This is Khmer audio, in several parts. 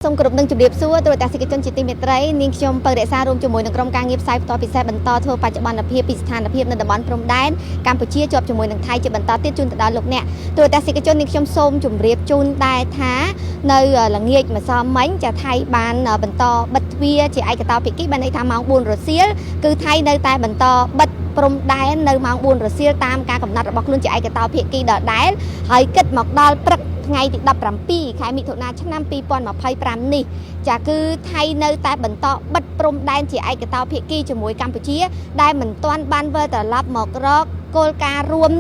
សូមគោរពនឹងជម្រាបសួរទូរទស្សនិកជនជាទីមេត្រីនាងខ្ញុំពៅរក្សារួមជាមួយនឹងក្រុមការងារផ្សាយបន្តពិសេសបន្តធ្វើបច្ចុប្បន្នភាពពីស្ថានភាពនៅតំបន់ព្រំដែនកម្ពុជាជាប់ជាមួយនឹងថៃជាបន្តទៀតជូនទៅដល់លោកអ្នកទូរទស្សនិកជននាងខ្ញុំសូមជម្រាបជូនដែរថានៅល្ងាចម្សិលមិញចាថៃបានបន្តបិទទ្វារជាឯកតោភាគីបានន័យថាម៉ោង 4 រសៀលគឺថៃនៅតែបន្តបិទព្រំដែននៅម៉ោង 4 រសៀលតាមការកំណត់របស់ខ្លួនជាឯកតោភាគីដដែលហើយគិតមកដល់ព្រឹកថ្ងៃទី 17 ខែមិថុនាឆ្នាំ 2025 នេះចាគឺថៃនៅតែបន្តបិទព្រំដែនជាឯកតោភាគីជាមួយកម្ពុជាដែលមិនទាន់បានវិលត្រឡប់មករកគោលការណ៍រួម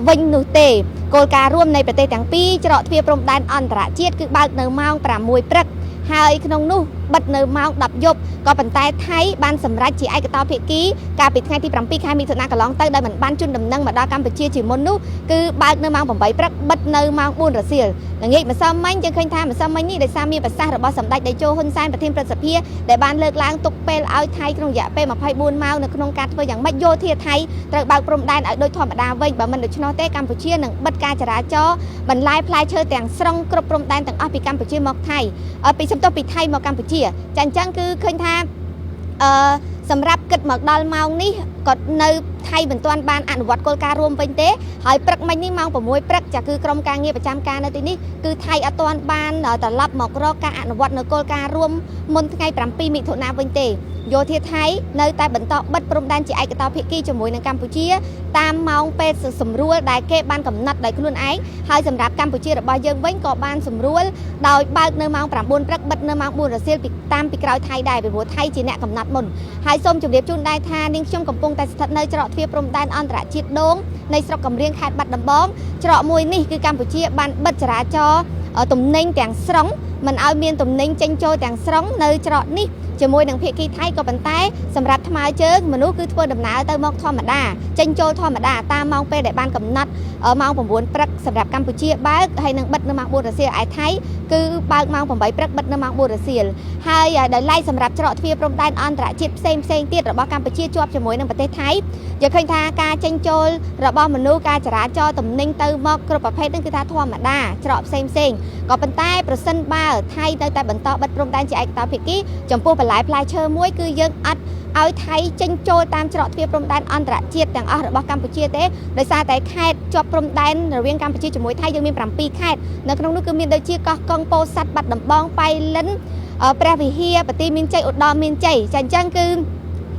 វិញនោះទេគោលការណ៍រួមនៃប្រទេសទាំងពីរច្រកទ្វារព្រំដែនអន្តរជាតិគឺបើកនៅម៉ោង 6 ព្រឹកហើយក្នុងនោះបិទនៅម៉ោង 10 យប់ក៏ប៉ុន្តែថៃបានសម្រេចជាឯកតោភាគីកាលពីថ្ងៃទី 7 ខែមិថុនាកន្លងទៅដោយមិនបានជូនដំណឹងមកដល់កម្ពុជាជាមុននោះគឺបើកនៅម៉ោង 8 ព្រឹកបិទនៅម៉ោង 4 រសៀលល្ងាចម្សិលមិញយើងឃើញថាម្សិលមិញនេះដោយសារមានប្រសាសន៍របស់សម្ដេចតេជោហ៊ុនសែនប្រធានព្រឹទ្ធសភាដែលបានលើកឡើងទុកពេលឲ្យថៃក្នុងរយៈពេល 24 ម៉ោងនៅក្នុងការធ្វើយ៉ាងម៉េចយោធាថៃត្រូវបើកព្រំដែនឲ្យដូចធម្មតាវិញបើមិនដូច្នោះទេកម្ពុជានឹងបិទការចរាចរណ៍បន្លាយផ្លែឈើទាំងស្រុងគ្រប់ព្រំដែនទាំងអស់ពីកម្ពុជាមកថៃពីសំទោសពីថៃមកកម្ពុជាចាអញ្ចឹងគឺឃើញថាសម្រាប់គិតមកដល់ម៉ោងនេះក៏នៅថៃមិនទាន់បានអនុវត្តគោលការណ៍រួមវិញទេហើយព្រឹកមិញនេះម៉ោង 6 ព្រឹកចាគឺក្រុមការងារប្រចាំការនៅទីនេះគឺថៃអត់ទាន់បានត្រឡប់មករកការអនុវត្តនៅគោលការណ៍រួមមុនថ្ងៃ 7 មិថុនាវិញទេយោធាថៃនៅតែបន្តបិទព្រំដែនជាឯកតោភាគីជាមួយនឹងកម្ពុជាតាមម៉ោងពេលសម្រួលដែលគេបានកំណត់ដោយខ្លួនឯងហើយសម្រាប់កម្ពុជារបស់យើងវិញក៏បានសម្រួលដោយបើកនៅម៉ោង 9 ព្រឹកបិទនៅម៉ោង 4 រសៀលតាមពីក្រោយថៃដែរពីព្រោះថៃជាអ្នកកំណត់មុនហើយសូមជម្រាបជូនដែរថានាងខ្ញុំកំពុងតែស្ថិតនៅច្រកទ្វារព្រំដែនអន្តរជាតិដងនៃស្រុកកំរៀងខេត្តបាត់ដំបងច្រកមួយនេះគឺកម្ពុជាបានបិទចរាចរណ៍ទំនិញទាំងស្រុងមិនឲ្យមានទំនិញចេញចូលទាំងស្រុងនៅច្រកនេះជាមួយនឹងភាគីថៃក៏ប៉ុន្តែសម្រាប់ថ្មើរជើងមនុស្សគឺធ្វើដំណើរទៅមកធម្មតាចេញចូលធម្មតាតាមម៉ោងពេលដែលបានកំណត់ម៉ោង 9 ព្រឹកសម្រាប់កម្ពុជាបើកហើយនឹងបិទនៅម៉ោង 4 រសៀលឯថៃគឺបើកម៉ោង 8 ព្រឹកបិទនៅម៉ោង 4 រសៀលហើយដោយឡែកសម្រាប់ច្រកទ្វារព្រំដែនអន្តរជាតិផ្សេងទៀតរបស់កម្ពុជាជាប់ជាមួយនឹងប្រទេសថៃយើងឃើញថាការចេញចូលរបស់មនុស្សការចរាចរណ៍ទំនិញទៅមកគ្រប់ប្រភេទនឹងគឺថាធម្មតាច្រកផ្សេងក៏ប៉ុន្តែប្រសិនបើថៃនៅតែបន្តបិទព្រំដែនជាឯកតោភាគីចំពោះបន្លែផ្លែឈើមួយគឺយើងអត់ឲ្យថៃចេញចូលតាមច្រកទ្វារព្រំដែនអន្តរជាតិទាំងអស់របស់កម្ពុជាទេដោយសារតែខេត្តជាប់ព្រំដែនរវាងកម្ពុជាជាមួយថៃយើងមាន 7 ខេត្តនៅក្នុងនោះគឺមានដូចជាកោះកុងពោធិ៍សាត់បាត់ដំបងប៉ៃលិនព្រះវិហារបន្ទាយមានជ័យឧត្តរមានជ័យចាអញ្ចឹងគឺ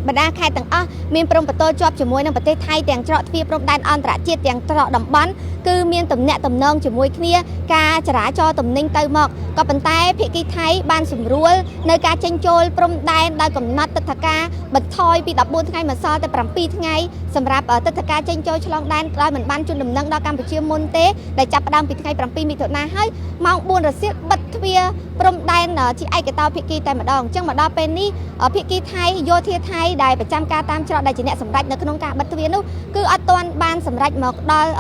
បណ្ដាខេត្តទាំងអស់មានព្រំប្រទល់ជាប់ជាមួយនឹងប្រទេសថៃទាំងច្រកទ្វារព្រំដែនអន្តរជាតិទាំងច្រកតំបន់គឺមានទំនាក់ទំនងជាមួយគ្នាការចរាចរណ៍ទំនិញទៅមកក៏ប៉ុន្តែភាគីថៃបានសម្រួលនៅការចេញចូលព្រំដែនដោយកំណត់ទិដ្ឋាការបន្ថយពី14ថ្ងៃមកសល់តែ7ថ្ងៃសម្រាប់ទិដ្ឋាការចេញចូលឆ្លងដែនដោយមិនបានជូនដំណឹងដល់កម្ពុជាមុនទេដែលចាប់ផ្ដើមពីថ្ងៃ 7 មិថុនាហើយម៉ោង 4 រសៀលបិទទ្វារព្រំដែនជាឯកតោភាគីតែម្ដងអញ្ចឹងមកដល់ពេលនេះភាគីថៃយោធាថៃដែលប្រចាំការតាមច្រកដែលជាអ្នកសម្រេចនៅក្នុងការបិទទ្វារនោះគឺអត់ទាន់បានសម្រេចមកដល់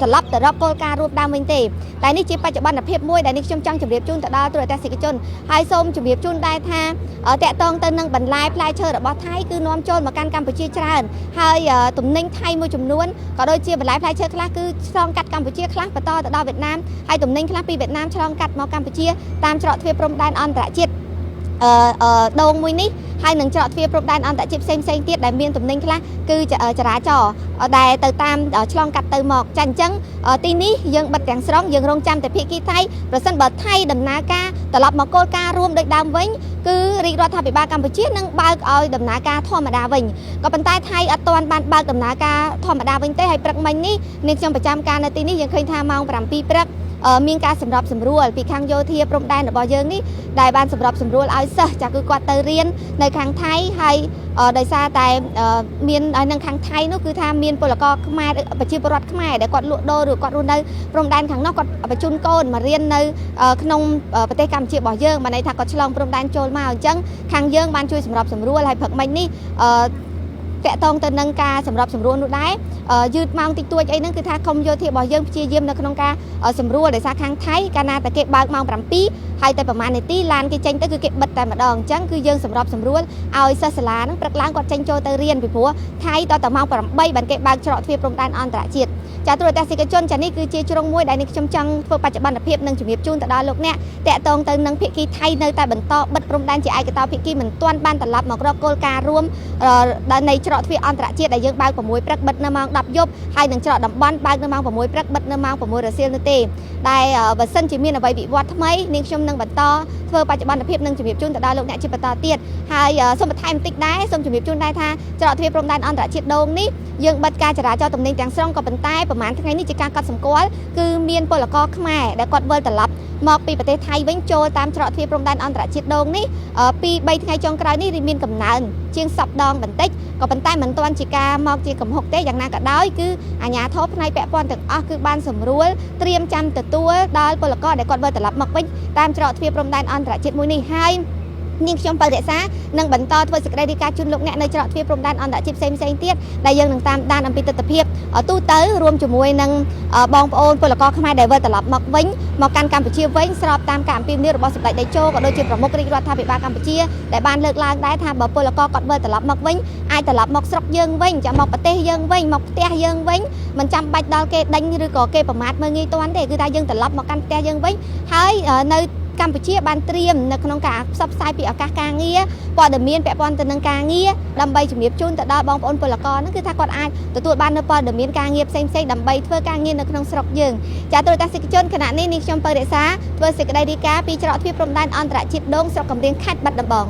ត្រឡប់ទៅរកគោលការណ៍រួមដើមវិញទេតែនេះជាបច្ចុប្បន្នភាពមួយដែលនេះខ្ញុំចង់ជម្រាបជូនទៅដល់ទូរទស្សនិកជនហើយសូមជម្រាបជូនដែរថាតកតងទៅនឹងបន្លែផ្លែឈើរបស់ថៃគឺនាំចូលមកកាន់កម្ពុជាច្រើនហើយទំនិញថៃមួយចំនួនក៏ដូចជាបន្លែផ្លែឈើខ្លះគឺឆ្លងកាត់កម្ពុជាខ្លះបន្តទៅដល់វៀតណាមហើយទំនិញខ្លះពីវៀតណាមឆ្លងកាត់មកកម្ពុជាតាមច្រកទ្វារព្រំដែនអន្តរជាតិដងមួយនេះហើយនឹងច្រកទ្វារព្រំដែនអន្តរជាតិផ្សេងទៀតដែលមានទំនិញខ្លះគឺចរាចរណ៍ដែលទៅតាមឆ្លងកាត់ទៅមកចាអញ្ចឹងទីនេះយើងបិទទាំងស្រុងយើងរងចាំតែភាគីថៃប្រសិនបើថៃដំណើរការត្រឡប់មកគោលការណ៍រួមដូចដើមវិញគឺរាជរដ្ឋាភិបាលកម្ពុជានឹងបើកឲ្យដំណើរការធម្មតាវិញក៏ប៉ុន្តែថៃអត់ទាន់បានបើកដំណើរការធម្មតាវិញទេហើយព្រឹកមិញនេះនាងខ្ញុំប្រចាំការនៅទីនេះយើងឃើញថាម៉ោង 7 ព្រឹកមានការសម្របសម្រួលពីខាងយោធាព្រំដែនរបស់យើងនេះដែលបានសម្របសម្រួលឲ្យសិស្សចាគឺគាត់ទៅរៀននៅខាងថៃហើយដោយសារតែមាននៅខាងថៃនោះគឺថាមានពលករខ្មែរប្រជាពលរដ្ឋខ្មែរដែលគាត់លក់ដូរឬគាត់រស់នៅព្រំដែនខាងនោះគាត់បញ្ជូនកូនមករៀននៅក្នុងប្រទេសកម្ពុជារបស់យើងបានន័យថាគាត់ឆ្លងព្រំដែនចូលមកអញ្ចឹងខាងយើងបានជួយសម្របសម្រួលហើយព្រឹកមិញនេះ តាក់ទងទៅនឹងការសម្របសម្រួលនោះដែរយឺតម៉ោងតិចតួចអីហ្នឹងគឺថាកុំយោធារបស់យើងព្យាយាមនៅក្នុងការសម្រួលដោយសារខាងថៃកាលណាតែគេបើកម៉ោង 7 ហើយតែប្រហែលនាទីឡានគេចេញទៅគឺគេបិទតែម្ដងអញ្ចឹងគឺយើងសម្របសម្រួលឲ្យសិស្សសាលាហ្នឹងព្រឹកឡើងគាត់ចេញចូលទៅរៀនពីព្រោះថៃតតែម៉ោង 8 បានគេបើកច្រកទ្វារព្រំដែនអន្តរជាតិចាទូរទស្សនិកជនចានេះគឺជាជ្រុងមួយដែលនេះខ្ញុំចង់ធ្វើបច្ចុប្បន្នភាពនិងជំរាបជូនទៅដល់លោកអ្នកតាក់ទងទៅនឹងភាគីថៃនៅតែបន្តបិទព្រំដែនជាឯកតោភាគីមិនទាន់បានត្រឡប់មករកគោលការណ៍រួមនៃច្រកទ្វារអន្តរជាតិដែលយើងបើក 6 ព្រឹកបិទនៅម៉ោង 10 យប់ហើយនឹងច្រកតំបន់បើកនៅម៉ោង 6 ព្រឹកបិទនៅម៉ោង 6 រសៀលនោះទេដែលបើសិនជាមានអ្វីវិវត្តថ្មីនាងខ្ញុំនឹងបន្តធ្វើបច្ចុប្បន្នភាពនិងជំរាបជូនទៅដល់លោកអ្នកជាបន្តទៀតហើយសូមបន្ថែមបន្តិចដែរសូមជំរាបជូនដែរថាច្រកទ្វារព្រំដែនអន្តរជាតិដងនេះយើងបិទការចរាចរណ៍ទំនិញទាំងស្រុងក៏ប៉ុន្តែប្រហែលថ្ងៃនេះជាការកត់សម្គាល់គឺមានពលករខ្មែរដែលគាត់វិលត្រឡប់មកពីប្រទេសថៃវិញចូលតាមច្រកទ្វារព្រំដែនអន្តរជាតិដងនេះពី 3 ថ្ងៃចុងក្រោយនេះមានកំណើនជាង10 ដងបន្តិចក៏ប៉ុន្តែមិនទាន់ជាការមកជាកំហុកទេយ៉ាងណាក៏ដោយគឺអាជ្ញាធរផ្នែកពាក់ព័ន្ធទាំងអស់គឺបានសម្រួលត្រៀមចាំទទួលដល់ពលករដែលគាត់វិលត្រឡប់មកវិញតាមច្រកទ្វារព្រំដែនអន្តរជាតិមួយនេះហើយនាងខ្ញុំបើរក្សានឹងបន្តធ្វើសេចក្តីរាយការណ៍ជូនលោកអ្នកនៅច្រកទ្វារព្រំដែនអន្តរជាតិផ្សេងៗទៀតដែលយើងនឹងតាមដានអំពីទស្សនវិជ្ជាទូទៅរួមជាមួយនឹងបងប្អូនពលករខ្មែរដែលវិលត្រឡប់មកវិញមកកាន់កម្ពុជាវិញស្របតាមការអំពាវនាវរបស់សម្ដេចតេជោក៏ដូចជាប្រមុខរាជរដ្ឋាភិបាលកម្ពុជាដែលបានលើកឡើងដែរថាបើពលករគាត់វិលត្រឡប់មកវិញអាចត្រឡប់មកស្រុកយើងវិញចាំមកប្រទេសយើងវិញមកផ្ទះយើងវិញមិនចាំបាច់ដល់គេដេញឬក៏គេប្រមាថមើលងាយទាន់ទេគឺថាយើងត្រឡប់មកកាន់ផ្ទះយើងវិញហើយនៅកម្ពុជាបានត្រៀមនៅក្នុងការផ្សព្វផ្សាយពីឱកាសការងារព័ត៌មានពាក់ព័ន្ធទៅនឹងការងារដើម្បីជំរាបជូនទៅដល់បងប្អូនពលករហ្នឹងគឺថាគាត់អាចទទួលបាននៅព័ត៌មានការងារផ្សេងៗដើម្បីធ្វើការងារនៅក្នុងស្រុកយើងចាទូរទស្សនិកជនគណៈនេះនាងខ្ញុំពៅរក្សាធ្វើសេចក្តីរាយការណ៍ពីច្រកទ្វារព្រំដែនអន្តរជាតិដងស្រុកកំរៀងខេត្តបាត់ដំបង